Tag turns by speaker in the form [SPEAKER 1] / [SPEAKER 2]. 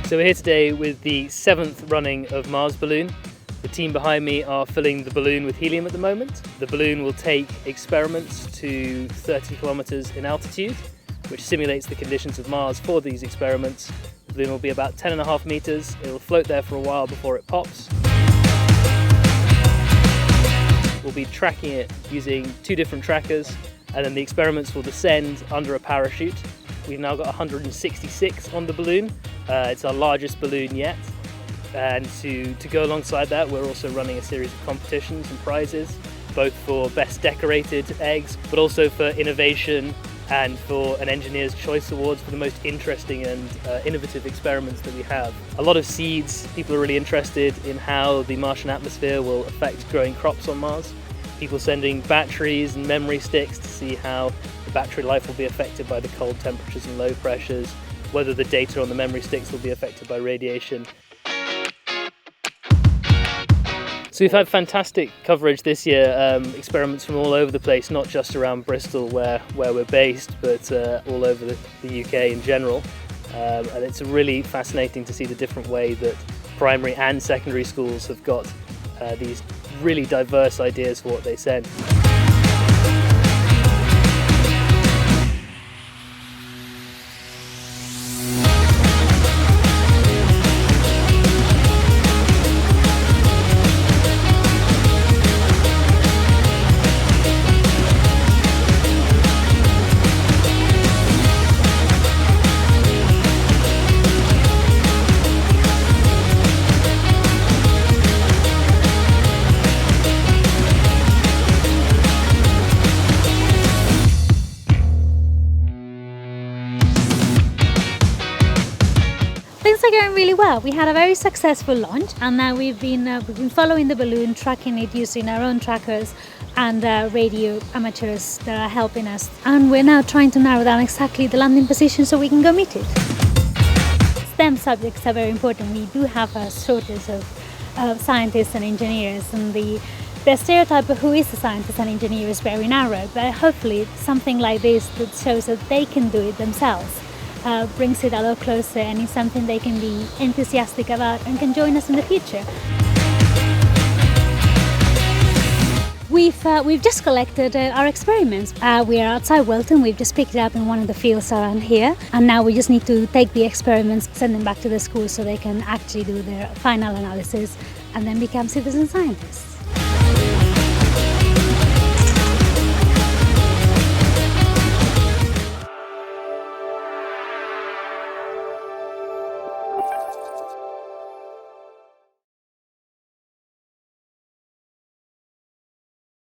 [SPEAKER 1] So we're here today with the 7th running of MARSBalloon. The team behind me are filling the balloon with helium at the moment. The balloon will take experiments to 30 kilometers in altitude, which simulates the conditions of Mars for these experiments. The balloon will be about 10.5 meters. It will float there for a while before it pops. We'll be tracking it using 2 different trackers, and then the experiments will descend under a parachute. We've now got 166 on the balloon. It's our largest balloon yet. And to go alongside that, we're also running a series of competitions and prizes, both for best decorated eggs, but also for innovation and for an Engineer's Choice Awards for the most interesting and innovative experiments that we have. A lot of seeds. People are really interested in how the Martian atmosphere will affect growing crops on Mars. People sending batteries and memory sticks to see how the battery life will be affected by the cold temperatures and low pressures, whether the data on the memory sticks will be affected by radiation. So we've had fantastic coverage this year, experiments from all over the place, not just around Bristol where we're based, but all over the UK in general. And it's really fascinating to see the different way that primary and secondary schools have got these really diverse ideas for what they send.
[SPEAKER 2] Things are going really well. We had a very successful launch, and now we've been following the balloon, tracking it using our own trackers and radio amateurs that are helping us. And we're now trying to narrow down exactly the landing position so we can go meet it. STEM subjects are very important. We do have a shortage of scientists and engineers, and the stereotype of who is a scientist and engineer is very narrow. But hopefully something like this that shows that they can do it themselves brings it a lot closer, and is something they can be enthusiastic about and can join us in the future. We've just collected our experiments. We are outside Welton. We've just picked it up in one of the fields around here, and now we just need to take the experiments, send them back to the school so they can actually do their final analysis and then become citizen scientists.